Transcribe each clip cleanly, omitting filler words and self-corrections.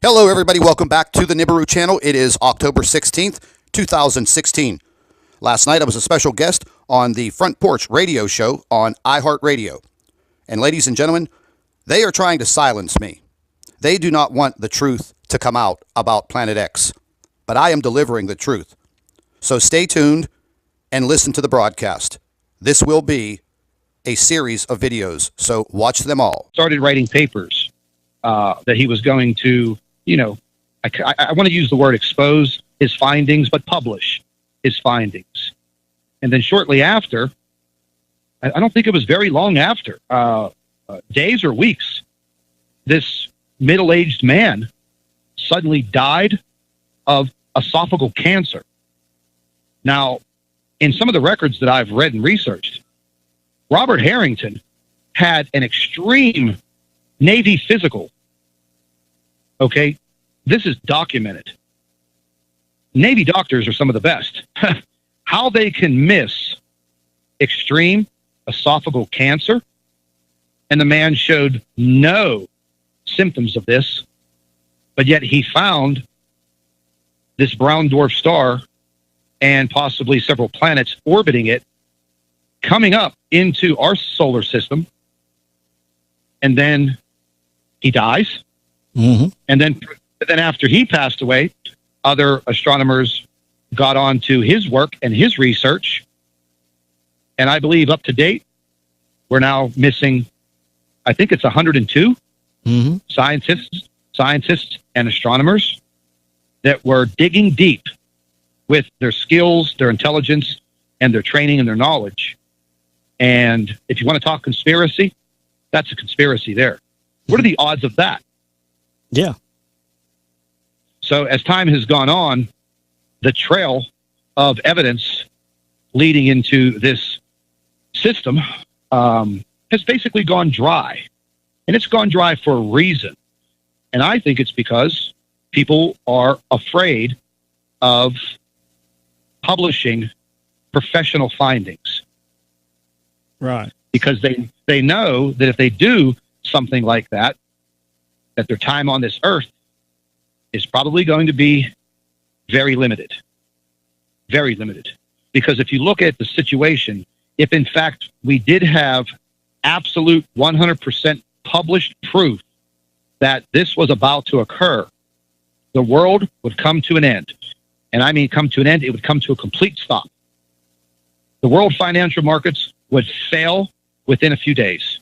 Hello, everybody. Welcome back to the Nibiru channel. It is October 16th, 2016. Last night, I was a special guest on the Front Porch radio show on iHeartRadio. And ladies and gentlemen, they are trying to silence me. They do not want the truth to come out about Planet X. But I am delivering the truth. So stay tuned and listen to the broadcast. This will be a series of videos, so watch them all. Started writing papers that he was going to, I want to use the word expose his findings, but publish his findings. And then shortly after, I don't think it was very long after, days or weeks, this middle-aged man suddenly died of esophageal cancer. Now, in some of the records that I've read and researched, Robert Harrington had an extreme Navy physical. Okay, this is documented. Navy doctors are some of the best. How they can miss extreme esophageal cancer, and the man showed no symptoms of this, but yet he found this brown dwarf star and possibly several planets orbiting it, coming up into our solar system, and then he dies. Mm-hmm. And then after he passed away, other astronomers got on to his work and his research. And I believe up to date, we're now missing, I think it's 102 scientists and astronomers that were digging deep with their skills, their intelligence, and their training and their knowledge. And if you want to talk conspiracy, that's a conspiracy there. What are the odds of that? Yeah. So as time has gone on, the trail of evidence leading into this system has basically gone dry. And it's gone dry for a reason. And I think it's because people are afraid of publishing professional findings. Right. Because they know that if they do something like that their time on this earth is probably going to be very limited. Very limited. Because if you look at the situation, if in fact we did have absolute 100% published proof that this was about to occur, the world would come to an end. And I mean come to an end, it would come to a complete stop. The world financial markets would fail within a few days.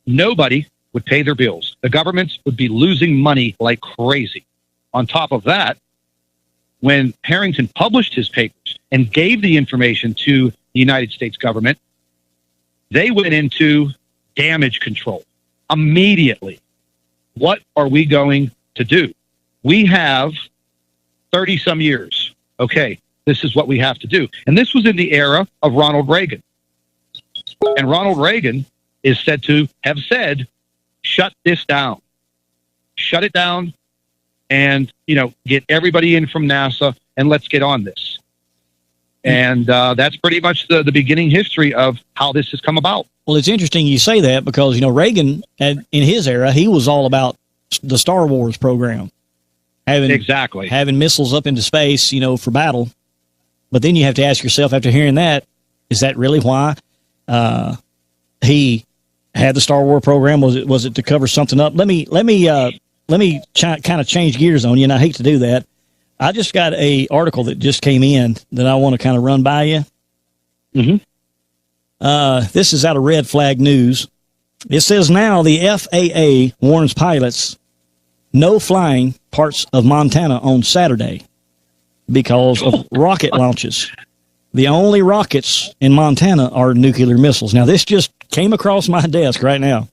Nobody would pay their bills. The governments would be losing money like crazy. On top of that, when Harrington published his papers and gave the information to the United States government, they went into damage control immediately. What are we going to do? We have 30-some years. Okay, this is what we have to do. And this was in the era of Ronald Reagan. And Ronald Reagan is said to have said, shut this down. Shut it down and, get everybody in from NASA and let's get on this. And that's pretty much the beginning history of how this has come about. Well, it's interesting you say that because, Reagan, in his era, he was all about the Star Wars program. Having missiles up into space, for battle. But then you have to ask yourself after hearing that, is that really why he had the Star Wars program? Was it to cover something up? Let me kind of change gears on you, and I hate to do that. I just got a article that just came in that I want to kind of run by you. Mm-hmm. This is out of Red Flag News. It says now the FAA warns pilots no flying parts of Montana on Saturday because of rocket launches. The only rockets in Montana are nuclear missiles. Now, this just came across my desk right now.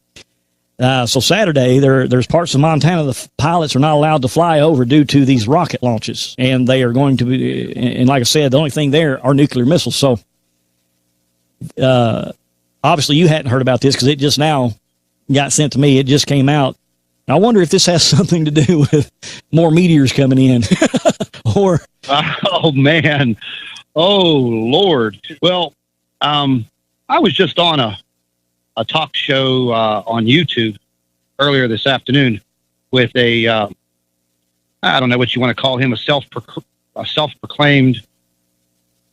So Saturday, there's parts of Montana the pilots are not allowed to fly over due to these rocket launches. And they are going to be, and like I said, the only thing there are nuclear missiles. So obviously you hadn't heard about this because it just now got sent to me. It just came out. I wonder if this has something to do with more meteors coming in. Or oh, man. Oh, Lord. Well, I was just on a talk show on YouTube earlier this afternoon with a I don't know what you want to call him, a self-proclaimed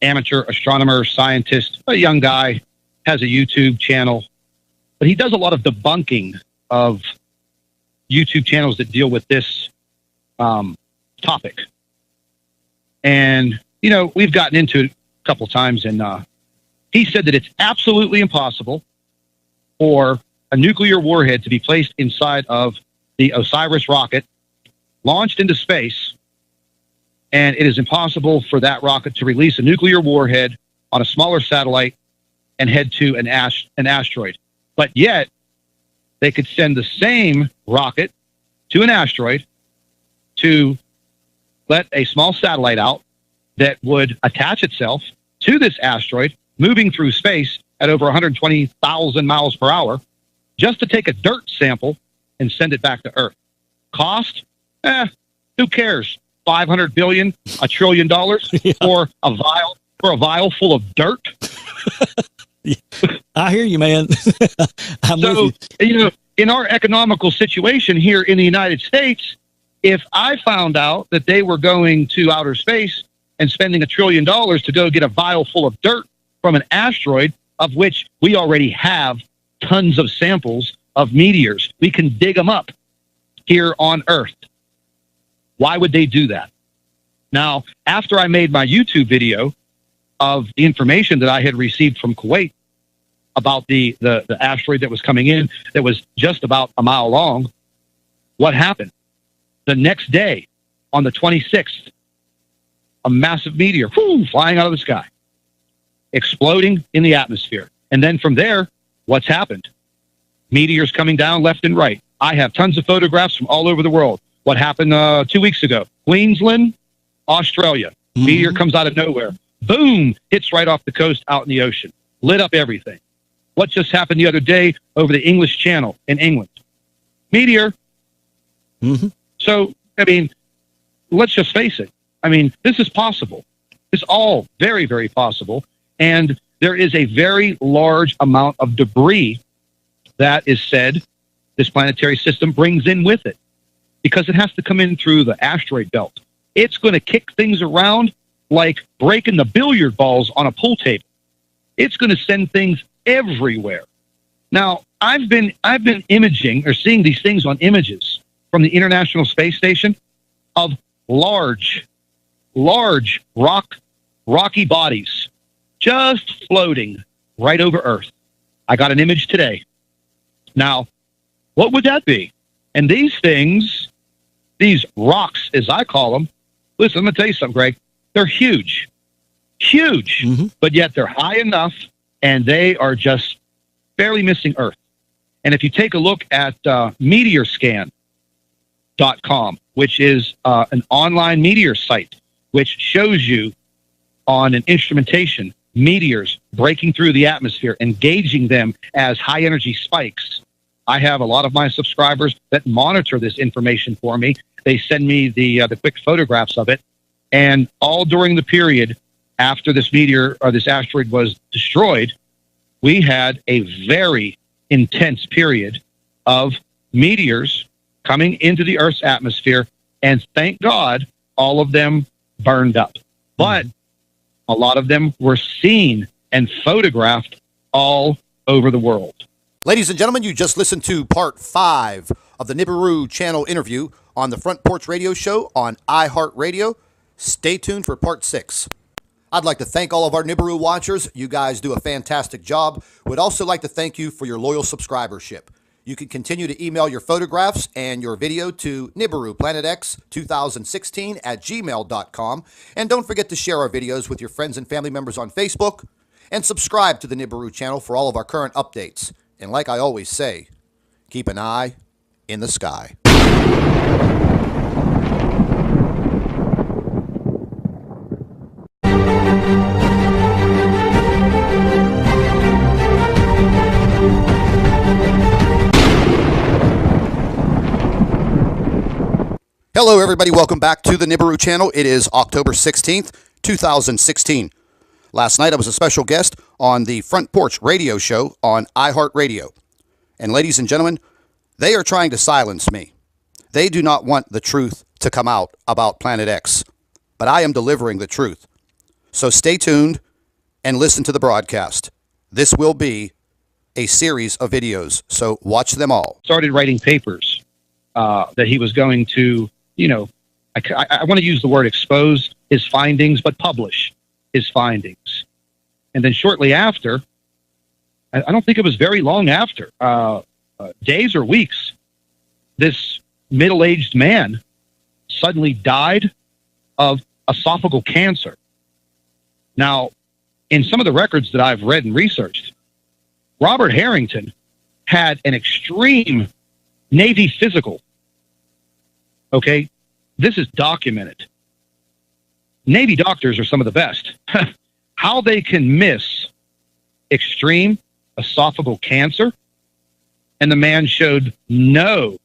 amateur astronomer, scientist, a young guy, has a YouTube channel, but he does a lot of debunking of YouTube channels that deal with this topic. And, you know, we've gotten into it a couple times, and he said that it's absolutely impossible for a nuclear warhead to be placed inside of the Osiris rocket, launched into space, and it is impossible for that rocket to release a nuclear warhead on a smaller satellite and head to an asteroid. But yet, they could send the same rocket to an asteroid to let a small satellite out that would attach itself to this asteroid, moving through space at over 120,000 miles per hour, just to take a dirt sample and send it back to Earth. Cost? Who cares? 500 billion, $1 trillion for a vial full of dirt. I hear you, man. So, you know, in our economical situation here in the United States, if I found out that they were going to outer space and spending $1 trillion to go get a vial full of dirt from an asteroid, of which we already have tons of samples of meteors, we can dig them up here on Earth. Why would they do that? Now, after I made my YouTube video of the information that I had received from Kuwait about the asteroid that was coming in, that was just about a mile long, what happened? The next day, on the 26th, a massive meteor flying out of the sky, exploding in the atmosphere. And then from there, what's happened? Meteors coming down left and right. I have tons of photographs from all over the world. What happened 2 weeks ago? Queensland, Australia. Meteor comes out of nowhere. Boom! Hits right off the coast out in the ocean. Lit up everything. What just happened the other day over the English Channel in England? Meteor. So, I mean, let's just face it. I mean, this is possible. It's all very, very possible. And there is a very large amount of debris that is said this planetary system brings in with it, because it has to come in through the asteroid belt. It's going to kick things around like breaking the billiard balls on a pool table. It's going to send things everywhere. Now, I've been imaging or seeing these things on images from the International Space Station of large rocky bodies just floating right over Earth. I got an image today. Now, what would that be? And these things, these rocks, as I call them, listen, I'm going to tell you something, Greg. They're huge, but yet they're high enough, and they are just barely missing Earth. And if you take a look at meteorscan.com, which is an online meteor site, which shows you on an instrumentation meteors breaking through the atmosphere, engaging them as high energy spikes. I have a lot of my subscribers that monitor this information for me. They send me the quick photographs of it. And all during the period after this meteor or this asteroid was destroyed, we had a very intense period of meteors coming into the Earth's atmosphere. And thank God, all of them burned up. But a lot of them were seen and photographed all over the world. Ladies and gentlemen, you just listened to part 5 of the Nibiru channel interview on the Front Porch Radio Show on iHeartRadio. Stay tuned for part 6. I'd like to thank all of our Nibiru watchers. You guys do a fantastic job. Would also like to thank you for your loyal subscribership. You can continue to email your photographs and your video to NibiruPlanetX2016@gmail.com. And don't forget to share our videos with your friends and family members on Facebook. And subscribe to the Nibiru channel for all of our current updates. And like I always say, keep an eye in the sky. Hello, everybody. Welcome back to the Nibiru channel. It is October 16th, 2016. Last night, I was a special guest on the Front Porch Radio Show on iHeartRadio. And ladies and gentlemen, they are trying to silence me. They do not want the truth to come out about Planet X, but I am delivering the truth. So stay tuned and listen to the broadcast. This will be a series of videos, so watch them all. Started writing papers that he was going to, I want to use the word expose his findings, but publish his findings. And then shortly after, I don't think it was very long after, days or weeks, this middle-aged man suddenly died of esophageal cancer. Now, in some of the records that I've read and researched, Robert Harrington had an extreme Navy physical. Okay? This is documented. Navy doctors are some of the best. How they can miss extreme esophageal cancer, and the man showed no